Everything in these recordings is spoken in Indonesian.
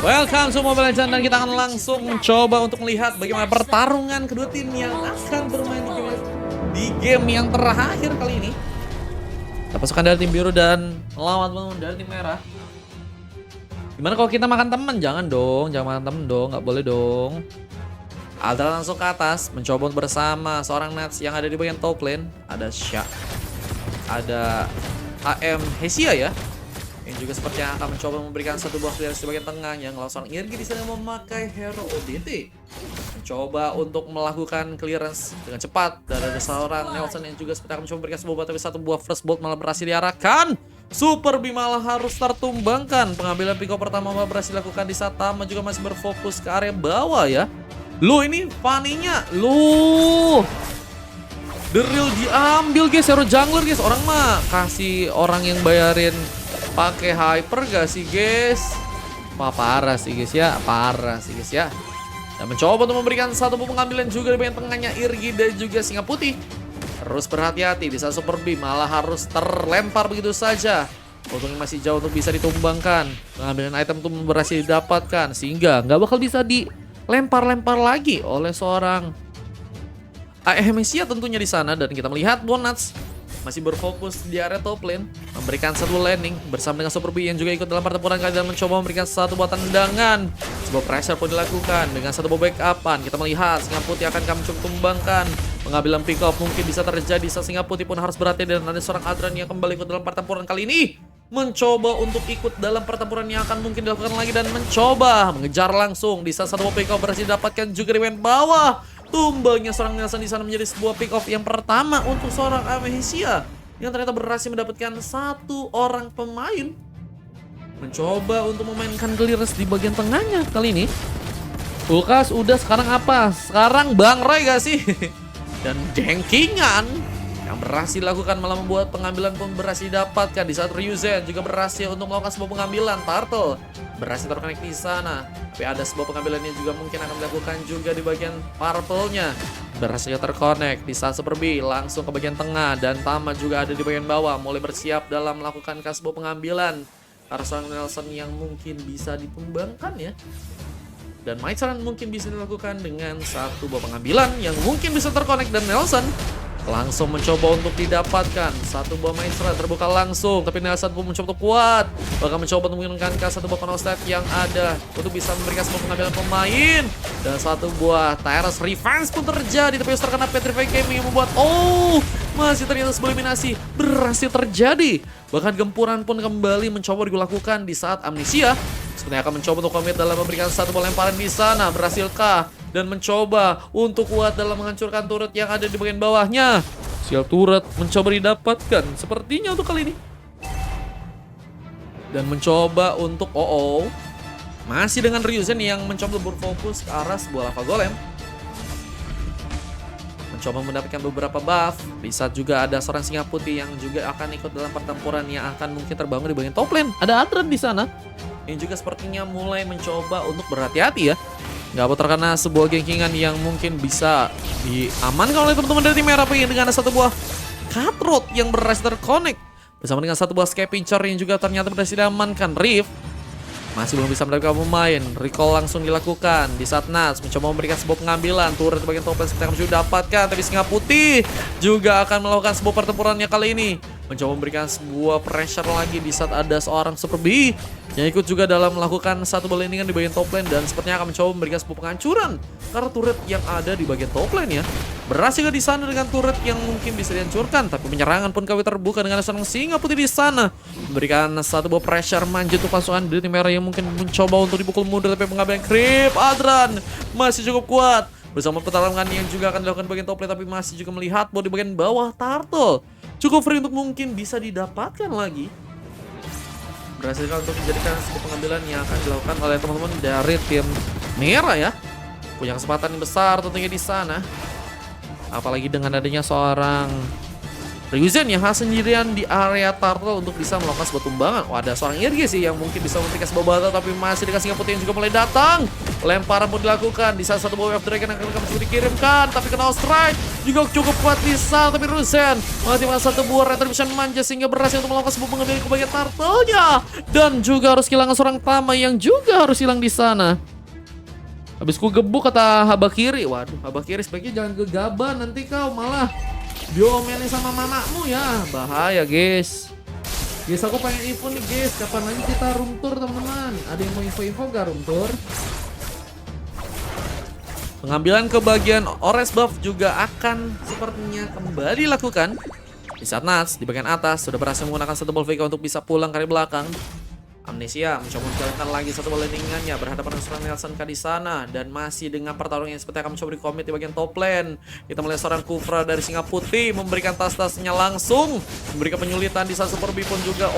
Welcome to Mobile Legends dan kita akan langsung mencoba untuk melihat bagaimana pertarungan kedua tim yang akan bermain di game yang terakhir kali ini. Kita pasukan dari tim biru dan lawan dari tim merah. Gimana kalau kita makan temen? Jangan dong, jangan makan temen dong, nggak boleh dong. Aldra langsung ke atas, mencoba bersama seorang Nats yang ada di bagian top lane. Ada Sha, ada AM Hesia ya, yang juga sepertinya akan mencoba memberikan satu buah clearance di bagian tengah, yang langsung Irgi di sana memakai hero ODT. Mencoba untuk melakukan clearance dengan cepat dan ada seorang Nelson yang juga seperti akan mencoba memberikan sebuah tapi satu buah first bolt malah berhasil diarahkan. Super B malah harus tertumbangkan. Pengambilan pick pertama malah berhasil dilakukan di saat Tama juga masih berfokus ke area bawah ya. Lu ini Fanny-nya, lu The Real diambil guys, hero jungler guys. Orang mah kasih orang yang bayarin pakai hyper gak sih guys? Parah sih guys ya, parah sih guys ya. Dan mencoba untuk memberikan satu pengambilan juga di bagian tengahnya Irgi dan juga Singa Putih. Harus berhati-hati di saat Super B malah harus terlempar begitu saja. Untungnya masih jauh untuk bisa ditumbangkan. Pengambilan item itu berhasil didapatkan sehingga nggak bakal bisa dilempar-lempar lagi oleh seorang Hesia tentunya di sana. Dan kita melihat Bonats masih berfokus di area top lane, memberikan satu landing bersama dengan Super B yang juga ikut dalam pertempuran kali dan mencoba memberikan satu buah tendangan. Sebuah pressure pun dilakukan dengan satu buah backupan. Kita melihat Singa Putih akan kami coba tumbangkan. Pengambilan pick up mungkin bisa terjadi saat Singa Putih pun harus berhati dan ada seorang Adran yang kembali ikut dalam pertempuran kali ini. Mencoba untuk ikut dalam pertempuran yang akan mungkin dilakukan lagi dan mencoba mengejar langsung di saat satu buah pick up berhasil didapatkan juga di bagian bawah. Tumbangnya seorang Nelson di sana menjadi sebuah pick off yang pertama untuk seorang Hesia yang ternyata berhasil mendapatkan satu orang pemain. Mencoba untuk memainkan clearance di bagian tengahnya kali ini. Lukas udah sekarang apa? Sekarang Bang Roy gak sih? Dan jengkingan yang berhasil dilakukan malah membuat pengambilan pun berhasil didapatkan di saat Ryuzen juga berhasil untuk melakukan sebuah pengambilan. Turtle berhasil terkonek di sana, tapi ada sebuah pengambilan yang juga mungkin akan dilakukan juga di bagian purple-nya. Berhasil terkonek di saat Super B langsung ke bagian tengah dan Tama juga ada di bagian bawah mulai bersiap dalam melakukan sebuah pengambilan. Arsan Nelson yang mungkin bisa ditumbangkan ya. Dan Maitran mungkin bisa dilakukan dengan satu buah pengambilan yang mungkin bisa terkonek dan Nelson langsung mencoba untuk didapatkan satu buah Maestro terbuka langsung, tapi Nelson pun mencoba untuk kuat, bahkan mencoba untuk menggunakan satu buah Chrono Step yang ada untuk bisa memberikan sebuah pengambilan pemain dan satu buah Tyrus Revenge pun terjadi, tapi terkena Petrify Gaming yang membuat masih ternyata sebuah eliminasi berhasil terjadi. Bahkan gempuran pun kembali mencoba dilakukan di saat Amnesia sepertinya akan mencoba untuk komit dalam memberikan satu bola lemparan di sana. Berhasilkah? Dan mencoba untuk kuat dalam menghancurkan turret yang ada di bagian bawahnya. Sial turret mencoba didapatkan sepertinya untuk kali ini. Dan mencoba untuk masih dengan Ryuzen yang mencoba berfokus ke arah sebuah lava golem. Mencoba mendapatkan beberapa buff. Di saat juga ada seorang Singa Putih yang juga akan ikut dalam pertempuran yang akan mungkin terbangun di bagian top lane. Ada Adran di sana yang juga sepertinya mulai mencoba untuk berhati-hati ya. Nggak mau terkena sebuah gengkingan yang mungkin bisa diamankan oleh teman-teman dari tim merah dengan satu buah Cutthroat yang berhasil terkonek bersama dengan satu buah Scavenger yang juga ternyata berhasil diamankan. Rift masih belum bisa mendapatkan pemain. Recall langsung dilakukan di saat Nats mencoba memberikan sebuah pengambilan turret bagian top lane seperti yang sudah dapatkan, tapi Singa Putih juga akan melakukan sebuah pertempurannya kali ini. Mencoba memberikan sebuah pressure lagi di saat ada seorang Super B yang ikut juga dalam melakukan satu berlindungan di bagian top lane dan sepertinya akan mencoba memberikan sebuah penghancuran karena turret yang ada di bagian top lane ya. Berhasil di sana dengan turret yang mungkin bisa dihancurkan, tapi penyerangan pun kami terbuka dengan seorang Singa Putih di sana memberikan satu buah pressure manjut untuk pasukan dari tim merah yang mungkin mencoba untuk dipukul mundur, tapi pengambilan creep Adran masih cukup kuat bersama pertarungan yang juga akan dilakukan di bagian top lane, tapi masih juga melihat bahwa di bagian bawah Turtle cukup free untuk mungkin bisa didapatkan lagi. Berhasil untuk menjadikan sebuah pengambilan yang akan dilakukan oleh teman-teman dari tim merah ya. Punya kesempatan yang besar tentunya di sana. Apalagi dengan adanya seorang Ryuzen yang harus sendirian di area turtle untuk bisa melakukan sebuah tumbangan. Wah, ada seorang Irgi sih yang mungkin bisa memberikan sebuah battle, tapi masih dikasih putih yang juga mulai datang. Lemparan pun dilakukan di saat satu buah wave dragon yang akan mencoba dikirimkan, tapi kena strike juga cukup kuat di sana. Tapi Ryuzen mengaktifkan satu buah retribution manja sehingga berhasil untuk melakukan sebuah pengambilan ke bagian turtle-nya, dan juga harus kehilangan seorang Tama yang juga harus hilang di sana. Habis ku gebuk kata Habakiri. Waduh, Habakiri sebaiknya jangan gegabah, nanti kau malah diomelin sama mamamu ya. Bahaya guys. Guys, aku pengen info nih guys, kapan lagi kita room tour teman-teman? Ada yang mau info-info gak room tour? Pengambilan ke bagian orange buff juga akan sepertinya kembali dilakukan. Di saat Nuts di bagian atas sudah berhasil menggunakan satu ball VK untuk bisa pulang dari belakang. Amnesia mencoba menjalankan lagi satu landingannya berhadapan dengan seorang Nelson K di sana, dan masih dengan pertarungan yang seperti akan mencoba di-commit di bagian top lane. Kita melihat seorang Kufra dari Singa Putih memberikan tas-tasnya langsung, memberikan penyulitan di saat Super B pun juga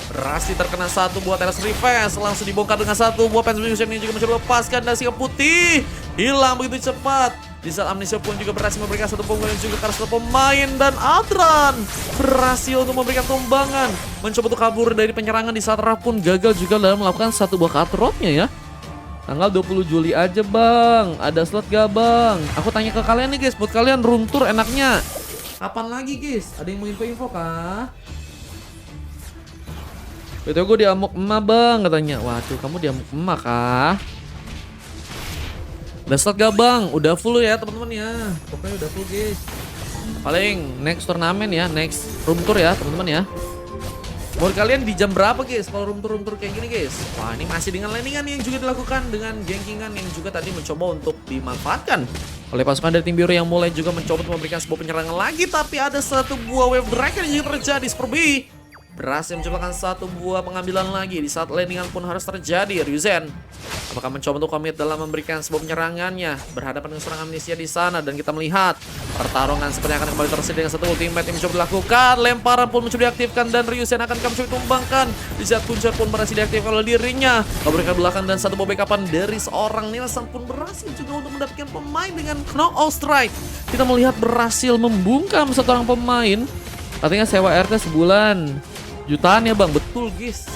berhasil terkena satu buah Teras Reverse, langsung dibongkar dengan satu buah Pension yang juga mencoba lepaskan, dan Singa Putih hilang begitu cepat. Di saat Amnesia pun juga berhasil memberikan satu pukulan juga karena satu pemain, dan Adran berhasil untuk memberikan tumbangan, mencoba untuk kabur dari penyerangan. Di saat Raf pun gagal juga dalam melakukan satu buah cutthroat-nya ya. Tanggal 20 Juli aja bang, ada slot gak bang? Aku tanya ke kalian nih guys, buat kalian room tour enaknya kapan lagi guys? Ada yang mau info-info kah? Betul, gue diamuk emak bang katanya. Waduh, kamu diamuk emak kah? Udah slot gak bang? Udah full ya teman-teman ya. Pokoknya udah full guys. Paling next turnamen ya, next room tour ya teman-teman ya. Menurut kalian di jam berapa guys kalau room tour kayak gini guys? Wah, ini masih dengan landingan yang juga dilakukan, dengan gankingan yang juga tadi mencoba untuk dimanfaatkan oleh pasukan dari tim biru yang mulai juga mencoba untuk memberikan sebuah penyerangan lagi. Tapi ada satu buah wave dragon yang juga terjadi. Super B berhasil menciptakan satu buah pengambilan lagi di saat landingan pun harus terjadi. Ryuzen apakah mencoba untuk komit dalam memberikan sebuah penyerangannya berhadapan dengan seorang Amnesia di sana, dan kita melihat pertarungan sepertinya akan kembali terjadi dengan satu ultimate yang mencoba dilakukan. Lemparan pun mencoba diaktifkan dan Ryuzen akan mencoba ditumbangkan di saat Kuncer pun berhasil diaktifkan oleh dirinya. Memberikan belakang dan satu buah backupan dari seorang Nilsson pun berhasil juga untuk mendapatkan pemain dengan knockout strike. Kita melihat berhasil membungkam satu orang pemain. Katanya sewa RT sebulan jutaan ya bang, betul guys.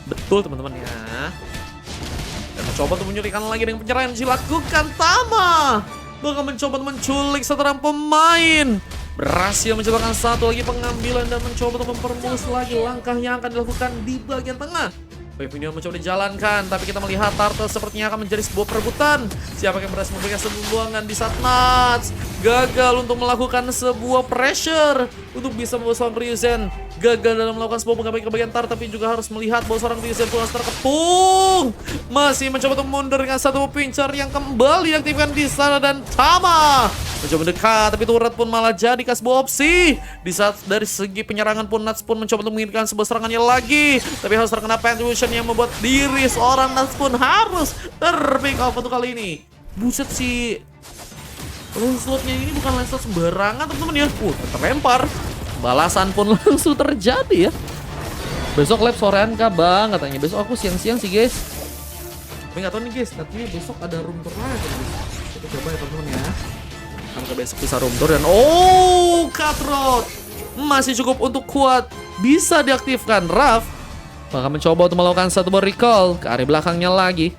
Betul teman-teman ya. Dan mencoba untuk menyulitkan lagi dengan penyerahan yang dilakukan. Tama bakal mencoba menculik satu orang pemain. Berhasil menciptakan satu lagi pengambilan dan mencoba untuk mempermulus lagi langkah yang akan dilakukan di bagian tengah. Wave ini mencoba dijalankan, tapi kita melihat Turtle sepertinya akan menjadi sebuah perebutan. Siapa yang berhasil memberikan sebuah buangan di saat Nuts gagal untuk melakukan sebuah pressure untuk bisa membawa seorang Ryuzen. Gagal dalam melakukan sebuah pengambilan ke bagian Turtle, tapi juga harus melihat bahwa seorang Ryuzen pun harus terkepung. Masih mencoba untuk mundur dengan satu pincer yang kembali diaktifkan di sana, dan Tama mencoba mendekat, tapi turret pun malah jadi sebuah opsi. Di saat dari segi penyerangan pun Nuts pun mencoba untuk mengirimkan sebuah serangannya lagi, tapi harus terkena Pentuition yang membuat diri seorang Nuts pun harus terpick off untuk kali ini. Buset sih, Lancelotnya ini bukan Lancelot sembarangan teman-teman ya. Terlempar. Balasan pun langsung terjadi ya. Besok lab sorean kah bang? Katanya besok aku siang-siang sih guys. Tapi nggak tahu nih guys, katanya besok ada room tour lagi guys. Kita coba ya teman-teman ya. Sampai besok bisa room tour, dan cutthroat masih cukup untuk kuat, bisa diaktifkan. Raf bakal mencoba untuk melakukan satu buah recall ke area belakangnya lagi.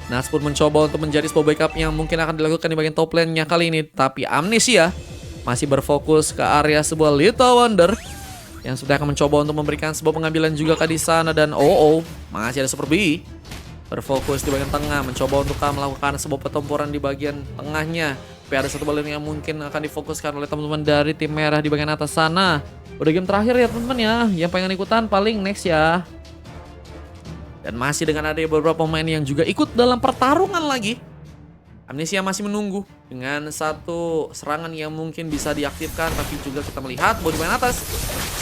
Nas pun mencoba untuk menjadi sebuah backup yang mungkin akan dilakukan di bagian top lane-nya kali ini, tapi Amnesia masih berfokus ke area sebuah Little Wonder yang sudah akan mencoba untuk memberikan sebuah pengambilan juga ke di sana, dan masih ada Super B berfokus di bagian tengah, mencoba untuk melakukan sebuah pertempuran di bagian tengahnya. Tapi ada satu ball yang mungkin akan difokuskan oleh teman-teman dari tim merah di bagian atas sana. Udah game terakhir ya teman-teman ya, yang pengen ikutan paling next ya. Dan masih dengan ada beberapa pemain yang juga ikut dalam pertarungan lagi. Amnesia masih menunggu dengan satu serangan yang mungkin bisa diaktifkan, tapi juga kita melihat bahwa di bagian atas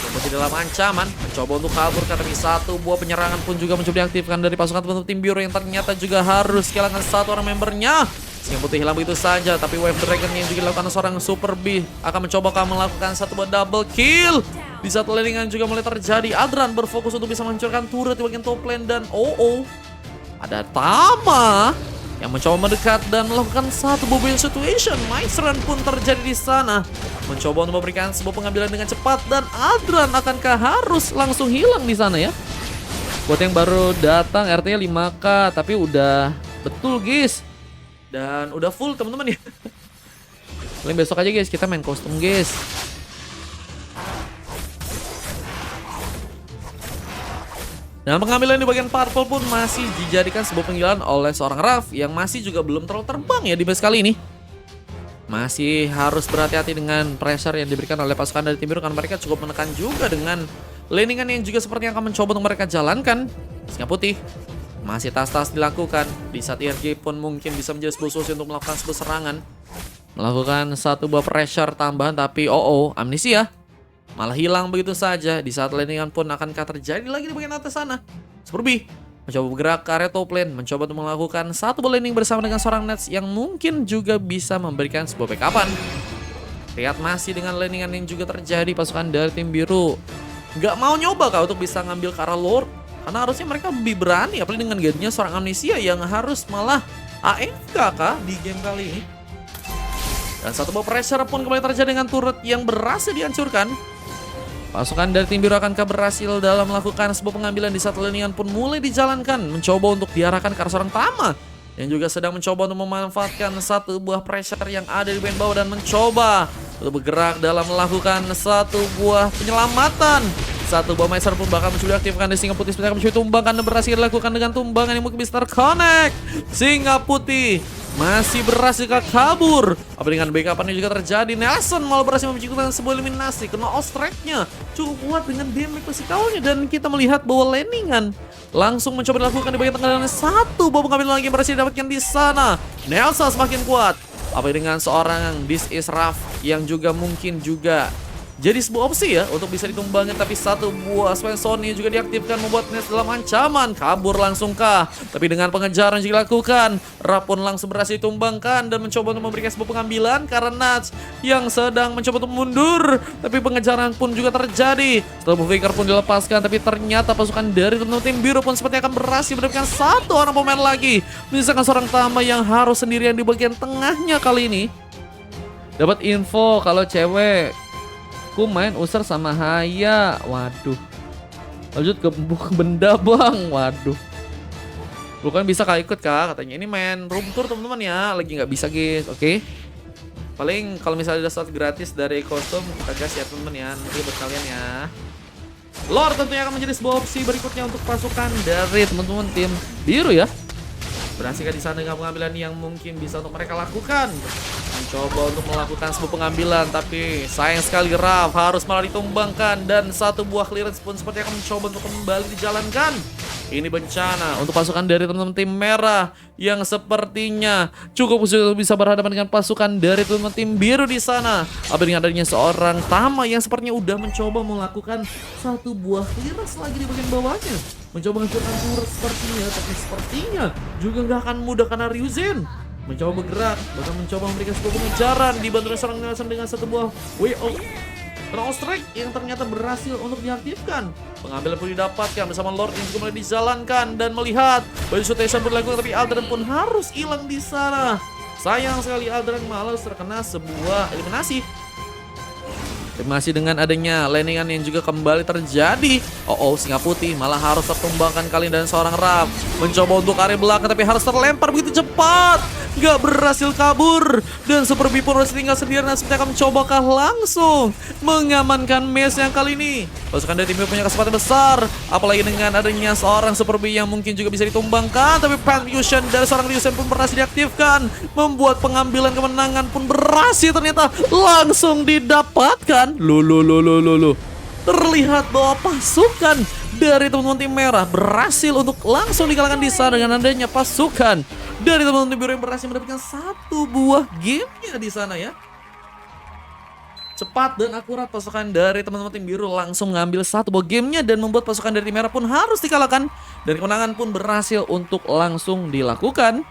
seperti dalam ancaman mencoba untuk kabur, tapi satu buah penyerangan pun juga mencoba diaktifkan dari pasukan teman-teman tim biru yang ternyata juga harus kehilangan satu orang membernya. Singa Putih hilang begitu saja, tapi Wave Dragon yang juga dilakukan seorang Super B akan mencoba melakukan satu buah double kill. Di saat landingan juga mulai terjadi, Adran berfokus untuk bisa menghancurkan turret di bagian top lane, dan ada Tama yang mencoba mendekat dan melakukan satu bubble situation. Nice run pun terjadi di sana. Mencoba untuk memberikan sebuah pengambilan dengan cepat dan Aldran akankah harus langsung hilang di sana ya? Buat yang baru datang RT-nya 5k tapi udah betul guys. Dan udah full teman-teman ya. Paling besok aja guys kita main kostum guys. Dan pengambilan di bagian purple pun masih dijadikan sebuah penggilaan oleh seorang Raf yang masih juga belum terlalu terbang ya di base kali ini. Masih harus berhati-hati dengan pressure yang diberikan oleh pasukan dari tim biru karena mereka cukup menekan juga dengan laningan yang juga seperti yang akan mencoba untuk mereka jalankan. Singa putih masih tas-tas dilakukan. Di saat IRG pun mungkin bisa menjadi sebuah solusi untuk melakukan sebuah serangan. Melakukan satu buah pressure tambahan tapi amnesia malah hilang begitu saja. Di saat laningan pun akankah terjadi lagi di bagian atas sana. Super B mencoba bergerak ke area top lane, mencoba untuk melakukan satu buah laning bersama dengan seorang Nets yang mungkin juga bisa memberikan sebuah backupan. Lihat masih dengan laningan yang juga terjadi, pasukan dari tim biru nggak mau nyoba kah untuk bisa ngambil ke arah Lord? Karena harusnya mereka lebih berani, apalagi dengan gantinya seorang amnesia yang harus malah AFK kah di game kali ini. Dan satu buah pressure pun kembali terjadi dengan turret yang berhasil dihancurkan. Pasukan dari tim biru akankah berhasil dalam melakukan sebuah pengambilan di saat laningan pun mulai dijalankan. Mencoba untuk diarahkan ke arah seorang Tama yang juga sedang mencoba untuk memanfaatkan satu buah pressure yang ada di bagian bawah dan mencoba untuk bergerak dalam melakukan satu buah penyelamatan. Satu buah Meiser pun bakal mencoba diaktifkan di Singa Putih seperti akan mencoba tumbangkan dan berhasil dilakukan dengan tumbangan yang mungkin bisa terconnect. Singa Putih masih berhasil kabur. Apa dengan backup-nya juga terjadi. Nelson malah berhasil menciptakan sebuah eliminasi. Kena ostrek-nya cukup kuat dengan damage physical-nya. Dan kita melihat bahwa laningan langsung mencoba dilakukan di bagian tengah. Dan satu buah pengambilan lagi yang berhasil didapatkan di sana. Nelson semakin kuat. Apa dengan seorang This Is Raf yang juga mungkin juga jadi sebuah opsi ya untuk bisa ditumbangkan. Tapi satu buah Sony juga diaktifkan membuat Nets dalam ancaman. Kabur langsung kah? Tapi dengan pengejaran juga dilakukan, Ra pun langsung berhasil ditumbangkan dan mencoba untuk memberikan sebuah pengambilan karena Nats yang sedang mencoba untuk mundur. Tapi pengejaran pun juga terjadi. Setelah Faker pun dilepaskan, tapi ternyata pasukan dari tim biru pun seperti akan berhasil mendapatkan satu orang pemain lagi. Misalkan seorang Tama yang harus sendirian di bagian tengahnya kali ini. Dapat info kalau cewek aku main User sama Haya. Waduh. Lanjut ke benda bang. Waduh. Bukan bisa kak ikut kak katanya. Ini main room tour teman-teman ya. Lagi nggak bisa guys. Oke. Paling kalau misalnya ada slot gratis dari kostum kita gas ya teman-teman ya. Nanti buat kalian ya. Lord tentunya akan menjadi sebuah opsi berikutnya untuk pasukan dari teman-teman tim biru ya. Berhasilkan di sana dengan pengambilan yang mungkin bisa untuk mereka lakukan. Mencoba untuk melakukan sebuah pengambilan, tapi sayang sekali Raf harus malah ditumbangkan. Dan satu buah clearance pun seperti akan mencoba untuk kembali dijalankan. Ini bencana untuk pasukan dari teman-teman tim merah yang sepertinya cukup bisa berhadapan dengan pasukan dari teman-teman tim biru di sana. Apa dengan adanya seorang Tama yang sepertinya udah mencoba melakukan satu buah clearance lagi di bagian bawahnya. Mencoba menghancurkan turret sepertinya, tapi sepertinya juga nggak akan mudah karena Ryuzen mencoba bergerak, bahkan mencoba memberikan sebuah pengejaran dibantu seorang Nelson dengan satu buah way out strike yang ternyata berhasil untuk diaktifkan. Pengambilan pun didapatkan bersama Lord yang juga mulai dijalankan dan melihat baju rotation pun dilakukan, tapi Aldran pun harus hilang di sana. Sayang sekali Aldran malah terkena sebuah eliminasi. Masih dengan adanya laningan yang juga kembali terjadi. Singa Putih malah harus tertumbangkan kali dan seorang Raf mencoba untuk area belakang tapi harus terlempar begitu cepat. Gak berhasil kabur. Dan Super B pun harus tinggal sendirian dan seperti akan mencobakah langsung mengamankan match yang kali ini. Pasukan dari tim punya kesempatan besar. Apalagi dengan adanya seorang Super B yang mungkin juga bisa ditumbangkan. Tapi Fusion dari seorang Ryuzen pun berhasil diaktifkan. Membuat pengambilan kemenangan pun berhasil ternyata langsung didapatkan. Loh. Terlihat bahwa pasukan dari teman-teman tim merah berhasil untuk langsung dikalahkan di sana dengan adanya pasukan dari teman-teman tim biru yang berhasil mendapatkan satu buah gamenya di sana ya. Cepat dan akurat pasukan dari teman-teman tim biru langsung mengambil satu buah gamenya dan membuat pasukan dari tim merah pun harus dikalahkan. Dan kemenangan pun berhasil untuk langsung dilakukan.